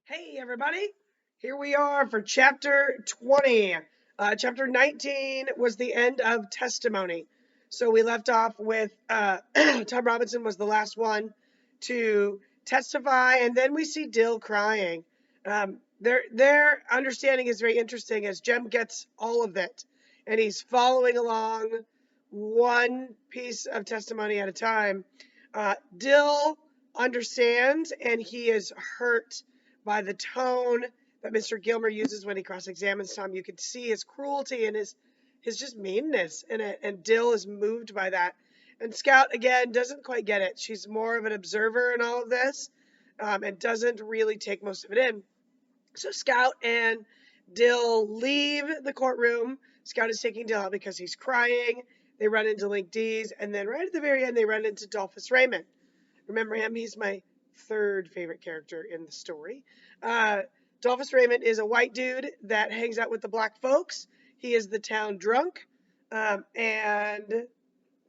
Hey, everybody. Here we are for chapter 20. Chapter 19 was the end of testimony. So we left off with Tom Robinson was the last one to testify, and then we see Dill crying. Their understanding is very interesting as Jem gets all of it, and he's following along one piece of testimony at a time. Dill understands, and he is hurt by the tone that Mr. Gilmer uses when he cross-examines Tom. You can see his cruelty and his just meanness in it, and Dill is moved by that. And Scout again doesn't quite get it. She's more of an observer in all of this, and doesn't really take most of it in. So Scout and Dill leave the courtroom. Scout is taking Dill out because he's crying. They run into Link D's, and then right at the very end, they run into Dolphus Raymond. Remember him? He's my third favorite character in the story. Uh, Dolphus Raymond is a white dude that hangs out with the black folks. He is the town drunk. And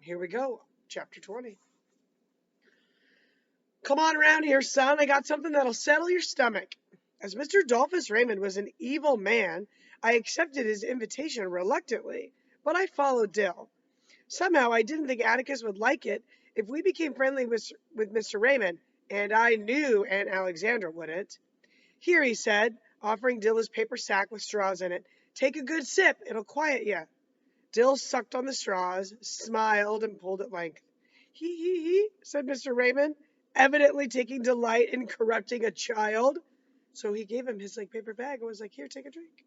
here we go, chapter 20. Come on around here, son. I got something that'll settle your stomach. As Mr. Dolphus Raymond was an evil man, I accepted his invitation reluctantly, but I followed Dill. Somehow I didn't think Atticus would like it if we became friendly with Mr. Raymond, and I knew Aunt Alexandra wouldn't. Here, he said, offering Dill his paper sack with straws in it. Take a good sip. It'll quiet you. Dill sucked on the straws, smiled, and pulled at length. He, said Mr. Raymond, evidently taking delight in corrupting a child. So he gave him his paper bag and was like, here, take a drink.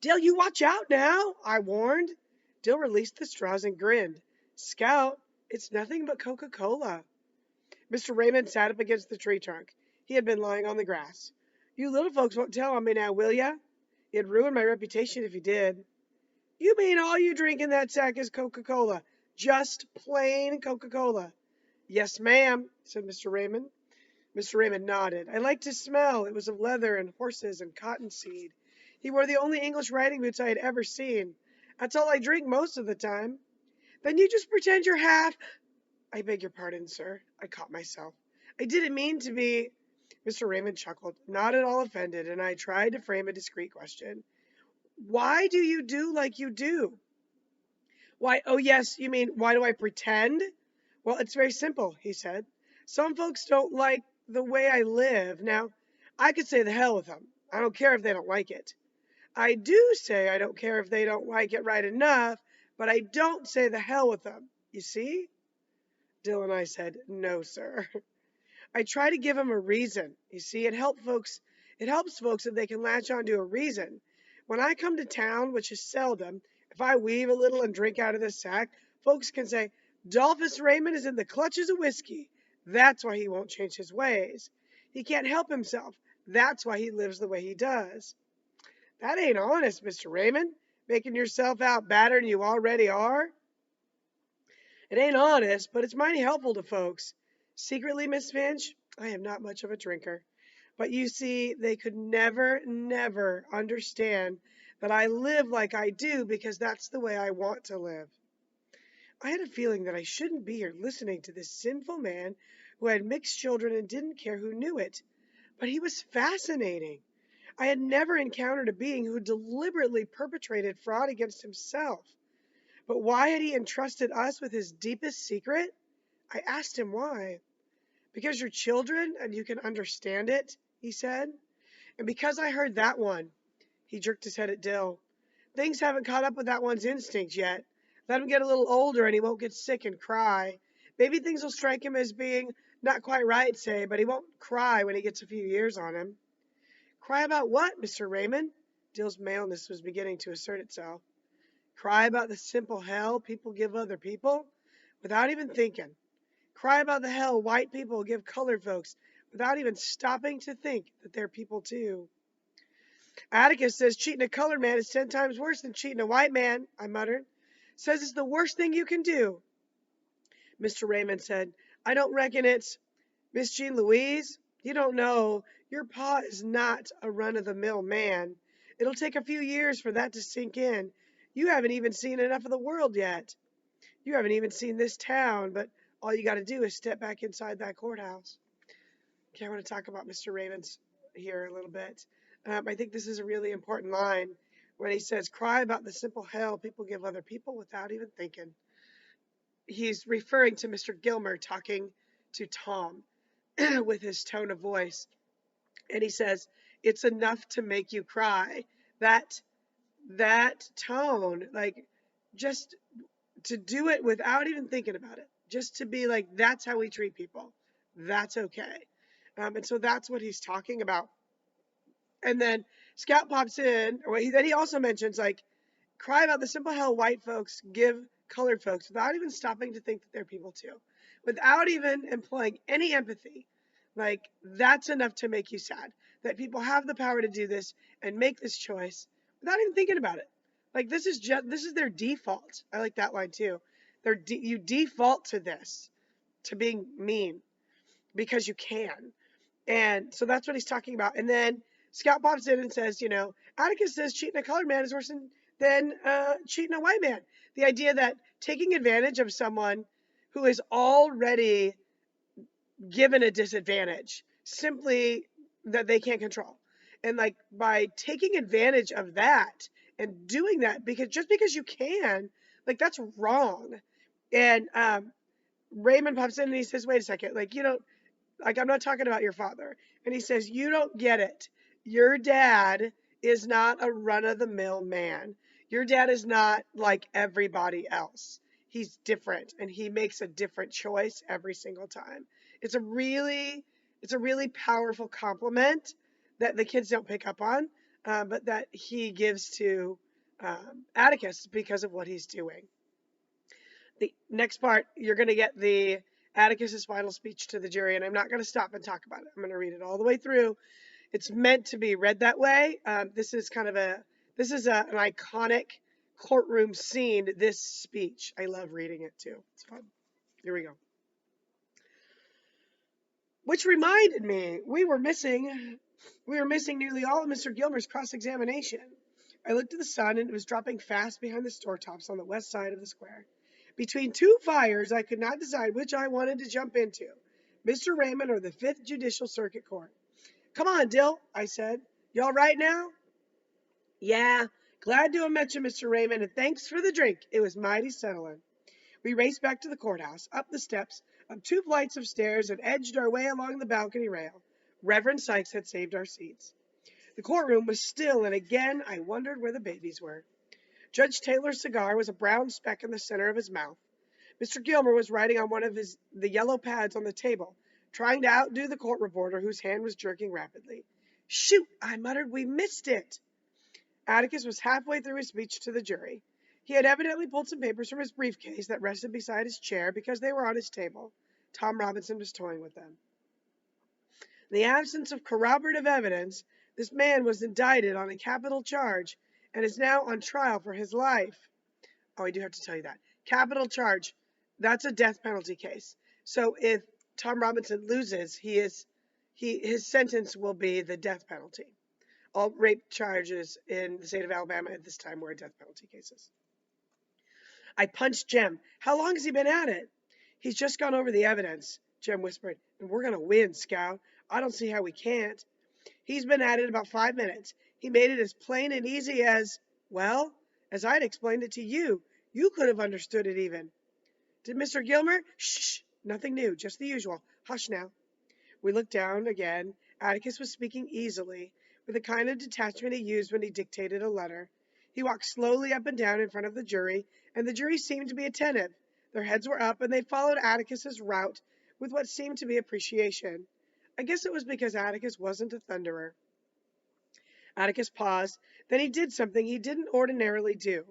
Dill, you watch out now, I warned. Dill released the straws and grinned. Scout, it's nothing but Coca-Cola. Mr. Raymond sat up against the tree trunk. He had been lying on the grass. You little folks won't tell on me now, will ya? It'd ruin my reputation if you did. You mean all you drink in that sack is Coca-Cola? Just plain Coca-Cola? Yes, ma'am, said Mr. Raymond. Mr. Raymond nodded. I liked his smell. It was of leather and horses and cottonseed. He wore the only English riding boots I had ever seen. That's all I drink most of the time. Then you just pretend you're half. I beg your pardon, sir. I caught myself. I didn't mean to be. Mr. Raymond chuckled, not at all offended, and I tried to frame a discreet question. Why do you do like you do? Why, oh yes, you mean, why do I pretend? Well, it's very simple, he said. Some folks don't like the way I live. Now, I could say the hell with them. I don't care if they don't like it. I do say I don't care if they don't like it right enough, but I don't say the hell with them. You see? Dill and I said, no, sir. I try to give them a reason. You see, it helps folks if they can latch on to a reason. When I come to town, which is seldom, if I weave a little and drink out of this sack, folks can say, Dolphus Raymond is in the clutches of whiskey. That's why he won't change his ways. He can't help himself. That's why he lives the way he does. That ain't honest, Mr. Raymond, making yourself out badder than you already are. It ain't honest, but it's mighty helpful to folks. Secretly, Miss Finch, I am not much of a drinker. But you see, they could never understand that I live like I do because that's the way I want to live. I had a feeling that I shouldn't be here listening to this sinful man who had mixed children and didn't care who knew it. But he was fascinating. I had never encountered a being who deliberately perpetrated fraud against himself. But why had he entrusted us with his deepest secret? I asked him why. Because you're children and you can understand it, he said. And because I heard that one, he jerked his head at Dill. Things haven't caught up with that one's instinct yet. Let him get a little older and he won't get sick and cry. Maybe things will strike him as being not quite right, say, but he won't cry when he gets a few years on him. Cry about what, Mr. Raymond? Dill's maleness was beginning to assert itself. Cry about the simple hell people give other people without even thinking. Cry about the hell white people give colored folks without even stopping to think that they're people too. Atticus says cheating a colored man is 10 times worse than cheating a white man, I muttered. Says it's the worst thing you can do. Mr. Raymond said, I don't reckon it's Miss Jean Louise. You don't know. Your pa is not a run-of-the-mill man. It'll take a few years for that to sink in. You haven't even seen enough of the world yet. You haven't even seen this town, but all you got to do is step back inside that courthouse. Okay, I want to talk about Mr. Ravens here a little bit. I think this is a really important line when he says, cry about the simple hell people give other people without even thinking. He's referring to Mr. Gilmer talking to Tom with his tone of voice. And he says, it's enough to make you cry. That that tone, like, just to do it without even thinking about it, just to be like, that's how we treat people. That's okay. And so that's what he's talking about. And then Scout pops in, or then he also mentions, like, cry about the simple hell white folks give colored folks without even stopping to think that they're people too, without even employing any empathy. Like, that's enough to make you sad that people have the power to do this and make this choice without even thinking about it. Like, this is their default. I like that line too. You default to this, to being mean because you can. And so that's what he's talking about. And then Scout pops in and says, Atticus says cheating a colored man is worse than cheating a white man. The idea that taking advantage of someone who is already given a disadvantage simply that they can't control. And like by taking advantage of that and doing that because you can, like that's wrong. And Raymond pops in and he says, wait a second, like like, I'm not talking about your father. And he says, you don't get it. Your dad is not a run of the mill man. Your dad is not like everybody else. He's different and he makes a different choice every single time. It's a really, it's a really powerful compliment that the kids don't pick up on, but that he gives to Atticus because of what he's doing. The next part, you're going to get the Atticus's final speech to the jury, and I'm not going to stop and talk about it. I'm going to read it all the way through. It's meant to be read that way. This is an iconic courtroom scene. This speech, I love reading it too. It's fun. Here we go. Which reminded me, we were missing nearly all of Mr. Gilmer's cross-examination. I looked at the sun, and it was dropping fast behind the store tops on the west side of the square. Between two fires, I could not decide which I wanted to jump into, Mr. Raymond or the Fifth Judicial Circuit Court. Come on, Dill, I said. You all right now? Yeah, glad to have met you, Mr. Raymond, and thanks for the drink. It was mighty settling. We raced back to the courthouse, up the steps, up two flights of stairs, and edged our way along the balcony rail. Reverend Sykes had saved our seats. The courtroom was still, and again I wondered where the babies were. Judge Taylor's cigar was a brown speck in the center of his mouth. Mr. Gilmer was writing on one of the yellow pads on the table, trying to outdo the court reporter whose hand was jerking rapidly. Shoot, I muttered, we missed it. Atticus was halfway through his speech to the jury. He had evidently pulled some papers from his briefcase that rested beside his chair because they were on his table. Tom Robinson was toying with them. In the absence of corroborative evidence, this man was indicted on a capital charge and is now on trial for his life. Oh, I do have to tell you that. Capital charge, that's a death penalty case. So if Tom Robinson loses, his sentence will be the death penalty. All rape charges in the state of Alabama at this time were death penalty cases. I punched Jem. How long has he been at it? He's just gone over the evidence, Jem whispered. And we're going to win, Scout. I don't see how we can't. He's been at it about 5 minutes. He made it as plain and easy well, as I'd explained it to you. You could have understood it even. Did Mr. Gilmer? Shh, nothing new, just the usual. Hush now. We looked down again. Atticus was speaking easily, with the kind of detachment he used when he dictated a letter. He walked slowly up and down in front of the jury, and the jury seemed to be attentive. Their heads were up, and they followed Atticus's route with what seemed to be appreciation. I guess it was because Atticus wasn't a thunderer. Atticus paused. Then he did something he didn't ordinarily do.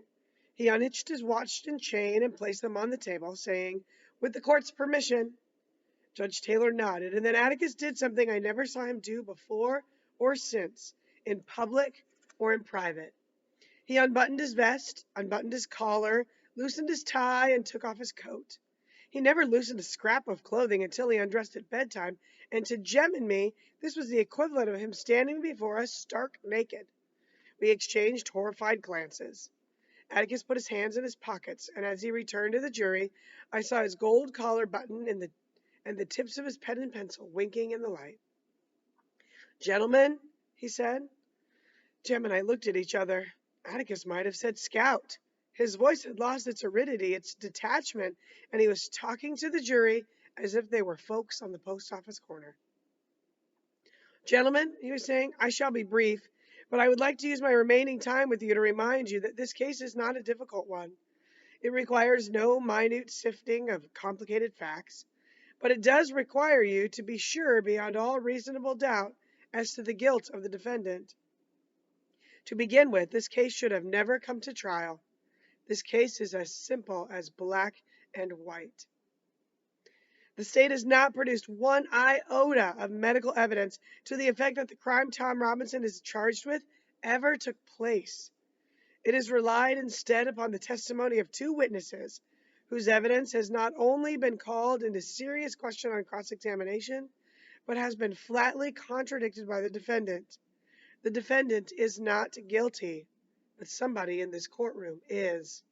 He unhitched his watch and chain and placed them on the table, saying, with the court's permission. Judge Taylor nodded, and then Atticus did something I never saw him do before or since, in public or in private. He unbuttoned his vest, unbuttoned his collar, loosened his tie, and took off his coat. He never loosened a scrap of clothing until he undressed at bedtime, and to Jem and me, this was the equivalent of him standing before us stark naked. We exchanged horrified glances. Atticus put his hands in his pockets, and as he returned to the jury, I saw his gold collar button and the tips of his pen and pencil winking in the light. Gentlemen, he said. Jem and I looked at each other. Atticus might have said scout. His voice had lost its aridity, its detachment, and he was talking to the jury as if they were folks on the post office corner. Gentlemen, he was saying, I shall be brief, but I would like to use my remaining time with you to remind you that this case is not a difficult one. It requires no minute sifting of complicated facts, but it does require you to be sure beyond all reasonable doubt as to the guilt of the defendant. To begin with, this case should have never come to trial. This case is as simple as black and white. The state has not produced one iota of medical evidence to the effect that the crime Tom Robinson is charged with ever took place. It has relied instead upon the testimony of two witnesses, whose evidence has not only been called into serious question on cross-examination, but has been flatly contradicted by the defendant. The defendant is not guilty, but somebody in this courtroom is.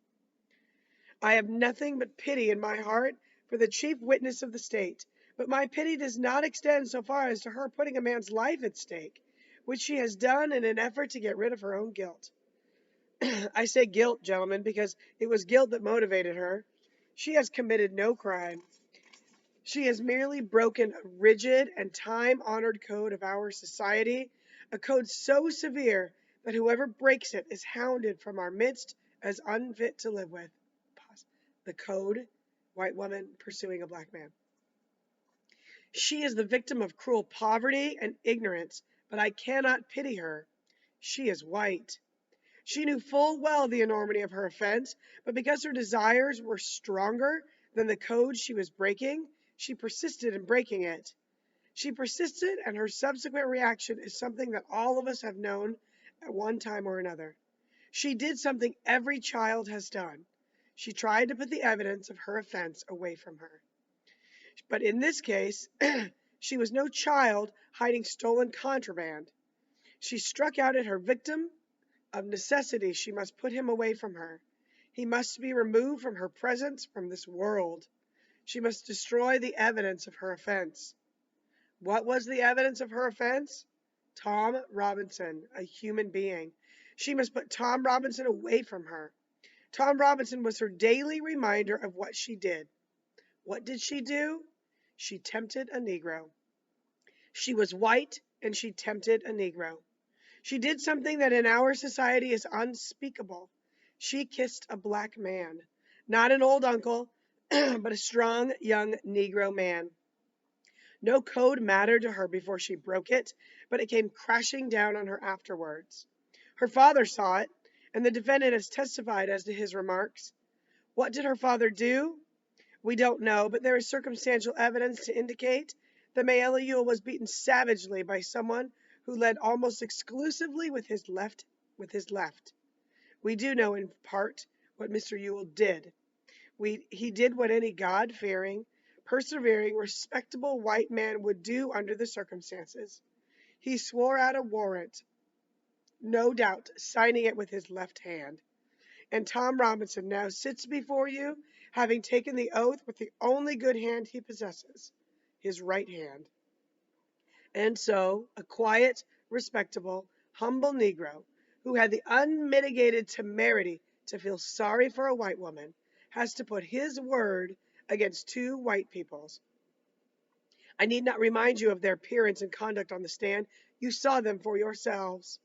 I have nothing but pity in my heart for the chief witness of the state, but my pity does not extend so far as to her putting a man's life at stake, which she has done in an effort to get rid of her own guilt. I say guilt, gentlemen, because it was guilt that motivated her. She has committed no crime. She has merely broken a rigid and time-honored code of our society, a code so severe that whoever breaks it is hounded from our midst as unfit to live with. The code, white woman pursuing a black man. She is the victim of cruel poverty and ignorance, but I cannot pity her. She is white. She knew full well the enormity of her offense, but because her desires were stronger than the code she was breaking, she persisted in breaking it. She persisted, and her subsequent reaction is something that all of us have known at one time or another. She did something every child has done. She tried to put the evidence of her offense away from her. But in this case, she was no child hiding stolen contraband. She struck out at her victim. Of necessity, she must put him away from her. He must be removed from her presence, from this world. She must destroy the evidence of her offense. What was the evidence of her offense? Tom Robinson, a human being. She must put Tom Robinson away from her. Tom Robinson was her daily reminder of what she did. What did she do? She tempted a Negro. She was white, and she tempted a Negro. She did something that in our society is unspeakable. She kissed a black man, not an old uncle, but a strong young Negro man. No code mattered to her before she broke it, but it came crashing down on her afterwards. Her father saw it, and the defendant has testified as to his remarks. What did her father do? We don't know, but there is circumstantial evidence to indicate that Mayella Ewell was beaten savagely by someone who led almost exclusively with his left. We do know in part what Mr. Ewell did. He did what any God-fearing, persevering, respectable white man would do under the circumstances. He swore out a warrant, no doubt signing it with his left hand. And Tom Robinson now sits before you, having taken the oath with the only good hand he possesses, his right hand. And so, a quiet, respectable, humble Negro, who had the unmitigated temerity to feel sorry for a white woman, has to put his word against two white people's. I need not remind you of their appearance and conduct on the stand. You saw them for yourselves.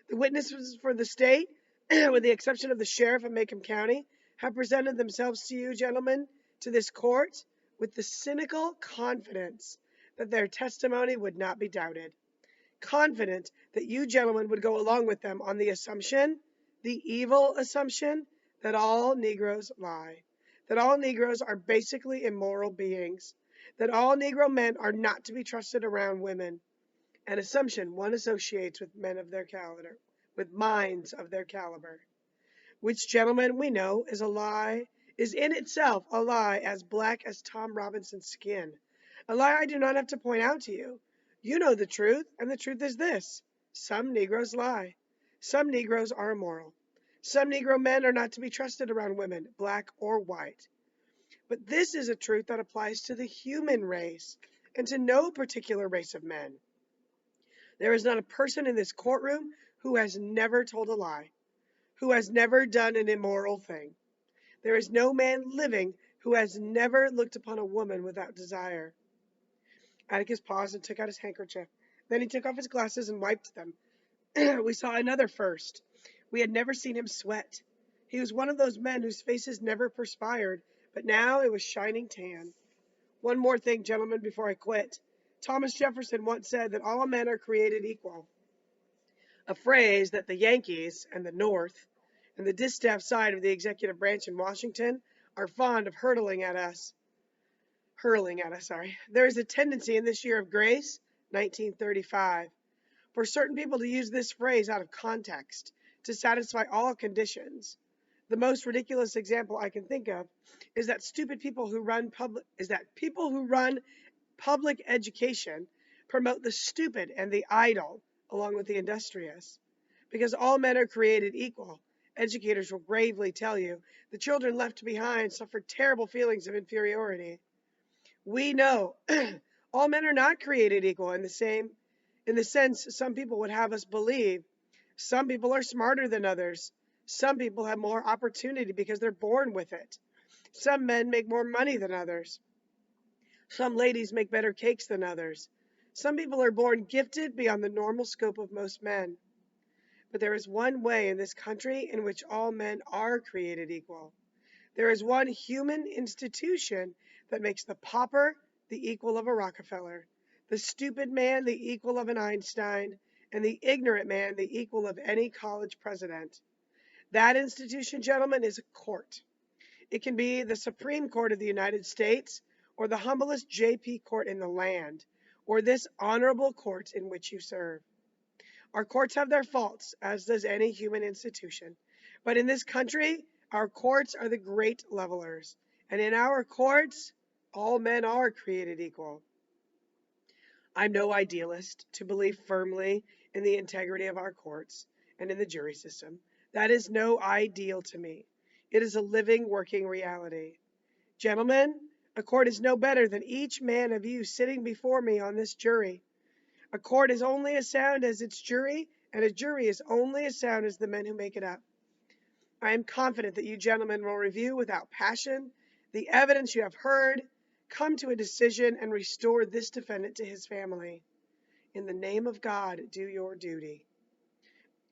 The witnesses for the state, with the exception of the sheriff of Macomb County, have presented themselves to you, gentlemen, to this court with the cynical confidence that their testimony would not be doubted. Confident that you gentlemen would go along with them on the assumption, the evil assumption, that all Negroes lie, that all Negroes are basically immoral beings, that all Negro men are not to be trusted around women, an assumption one associates with men of their caliber, with minds of their caliber, which, gentlemen, we know is a lie, is in itself a lie as black as Tom Robinson's skin. A lie I do not have to point out to you. You know the truth, and the truth is this. Some Negroes lie. Some Negroes are immoral. Some Negro men are not to be trusted around women, black or white. But this is a truth that applies to the human race, and to no particular race of men. There is not a person in this courtroom who has never told a lie, who has never done an immoral thing. There is no man living who has never looked upon a woman without desire. Atticus paused and took out his handkerchief. Then he took off his glasses and wiped them. We saw another first. We had never seen him sweat. He was one of those men whose faces never perspired, but now it was shining tan. One more thing, gentlemen, before I quit. Thomas Jefferson once said that all men are created equal, a phrase that the Yankees and the North and the distaff side of the executive branch in Washington are fond of hurling at us. There is a tendency in this year of grace, 1935, for certain people to use this phrase out of context to satisfy all conditions. The most ridiculous example I can think of is that people who run public education promote the stupid and the idle along with the industrious. Because all men are created equal, educators will gravely tell you the children left behind suffer terrible feelings of inferiority. We know all men are not created equal in the sense some people would have us believe. Some people are smarter than others. Some people have more opportunity because they're born with it. Some men make more money than others. Some ladies make better cakes than others. Some people are born gifted beyond the normal scope of most men. But there is one way in this country in which all men are created equal. There is one human institution that makes the pauper the equal of a Rockefeller, the stupid man the equal of an Einstein, and the ignorant man the equal of any college president. That institution, gentlemen, is a court. It can be the Supreme Court of the United States, or the humblest J.P. court in the land, or this honorable court in which you serve. Our courts have their faults, as does any human institution. But in this country, our courts are the great levelers. And in our courts, all men are created equal. I'm no idealist to believe firmly in the integrity of our courts and in the jury system. That is no ideal to me. It is a living, working reality. Gentlemen, a court is no better than each man of you sitting before me on this jury. A court is only as sound as its jury, and a jury is only as sound as the men who make it up. I am confident that you gentlemen will review without passion the evidence you have heard, come to a decision, and restore this defendant to his family. In the name of God, do your duty.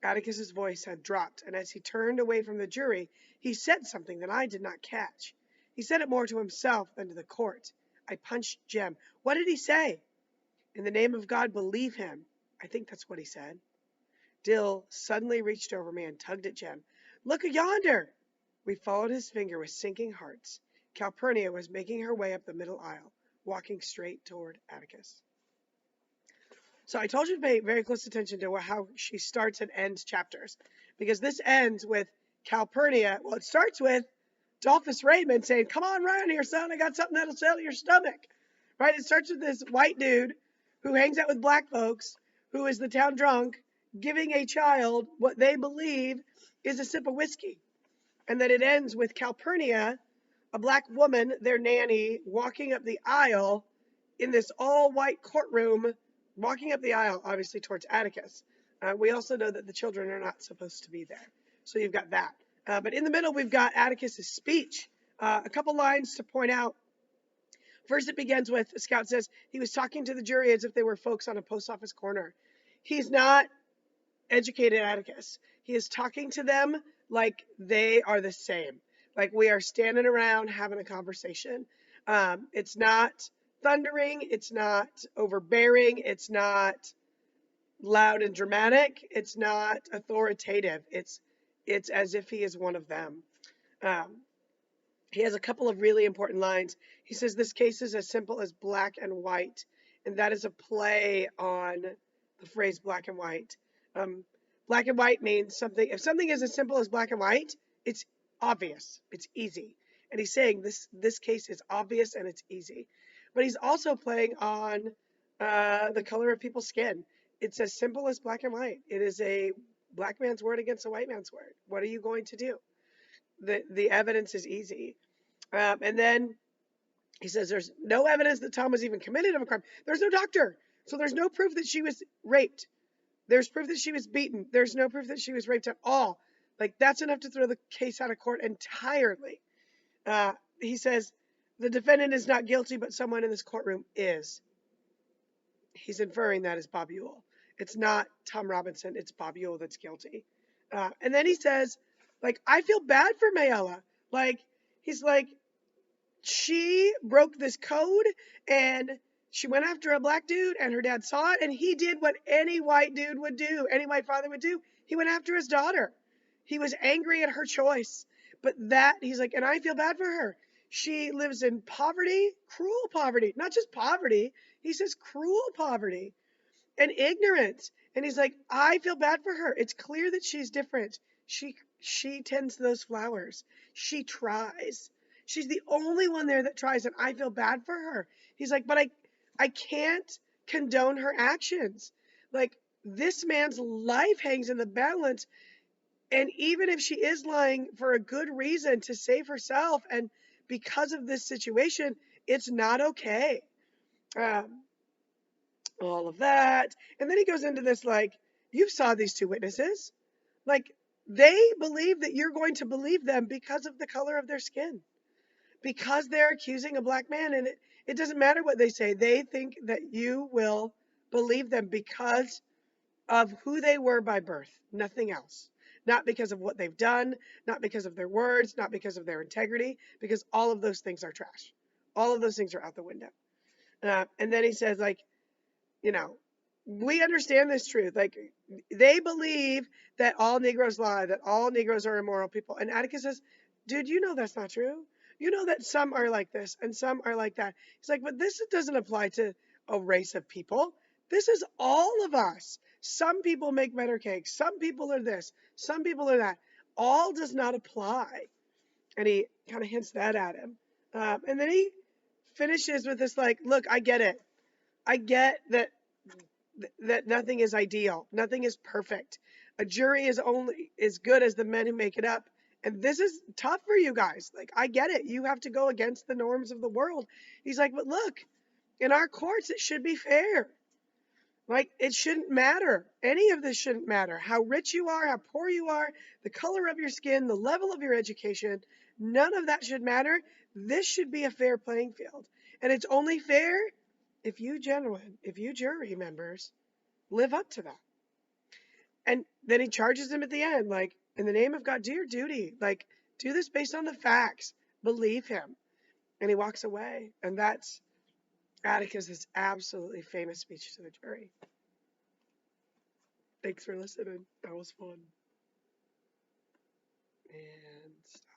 Atticus's voice had dropped, and as he turned away from the jury, he said something that I did not catch. He said it more to himself than to the court. I punched Jem. What did he say? In the name of God, believe him. I think that's what he said. Dill suddenly reached over me and tugged at Jem. Look yonder! We followed his finger with sinking hearts. Calpurnia was making her way up the middle aisle, walking straight toward Atticus. So I told you to pay very close attention to how she starts and ends chapters, because this ends with Calpurnia. Well, it starts with Dolphus Raymond saying, come on round here, son. I got something that'll settle your stomach. Right? It starts with this white dude who hangs out with black folks, who is the town drunk, giving a child what they believe is a sip of whiskey. And then it ends with Calpurnia, a black woman, their nanny, walking up the aisle in this all-white courtroom, walking up the aisle, obviously, towards Atticus. We also know that the children are not supposed to be there. So you've got that. But in the middle, we've got Atticus's speech. A couple lines to point out. First, it begins with, Scout says, he was talking to the jury as if they were folks on a post office corner. He's not educated Atticus. He is talking to them like they are the same. Like we are standing around having a conversation. It's not thundering. It's not overbearing. It's not loud and dramatic. It's not authoritative. It's as if he is one of them. He has a couple of really important lines. He says, this case is as simple as black and white. And that is a play on the phrase black and white. Black and white means something. If something is as simple as black and white, it's obvious. It's easy. And he's saying this case is obvious and it's easy. But he's also playing on the color of people's skin. It's as simple as black and white. It is a black man's word against a white man's word. What are you going to do? The evidence is easy. And then he says there's no evidence that Tom was even committed of a crime. There's no doctor. So there's no proof that she was raped. There's proof that she was beaten. There's no proof that she was raped at all. Like, that's enough to throw the case out of court entirely. He says, the defendant is not guilty, but someone in this courtroom is. He's inferring that is Bob Ewell. It's not Tom Robinson. It's Bob Ewell that's guilty. And then he says, like, I feel bad for Mayella. Like, he's like, she broke this code and she went after a black dude and her dad saw it and he did what any white dude would do, any white father would do. He went after his daughter. He was angry at her choice. But that, he's like, and I feel bad for her. She lives in poverty, cruel poverty, not just poverty. He says cruel poverty and ignorance. And he's like, I feel bad for her. It's clear that she's different. She tends those flowers. She tries. She's the only one there that tries, and I feel bad for her. He's like, but I can't condone her actions. Like, this man's life hangs in the balance. And even if she is lying for a good reason to save herself, and because of this situation, it's not okay. Um, all of that. And then he goes into this like, you saw these two witnesses. Like, they believe that you're going to believe them because of the color of their skin, because they're accusing a black man. And it doesn't matter what they say. They think that you will believe them because of who they were by birth, nothing else. Not because of what they've done, not because of their words, not because of their integrity, because all of those things are trash. All of those things are out the window. And then he says, like, you know, we understand this truth. Like, they believe that all Negroes lie, that all Negroes are immoral people. And Atticus says, dude, you know that's not true. You know that some are like this and some are like that. He's like, but this doesn't apply to a race of people. This is all of us. Some people make better cakes. Some people are this. Some people are that. All does not apply. And he kind of hints that at him. And then he finishes with this like, look, I get it. I get that nothing is ideal. Nothing is perfect. A jury is only as good as the men who make it up. And this is tough for you guys. Like, I get it. You have to go against the norms of the world. He's like, but look, in our courts, it should be fair. Like, it shouldn't matter. Any of this shouldn't matter. How rich you are, how poor you are, the color of your skin, the level of your education, none of that should matter. This should be a fair playing field. And it's only fair if you gentlemen, if you jury members live up to that. And then he charges him at the end, like, in the name of God, do your duty. Like, do this based on the facts. Believe him. And he walks away. And that's Atticus's absolutely famous speech to the jury. Thanks for listening. That was fun. And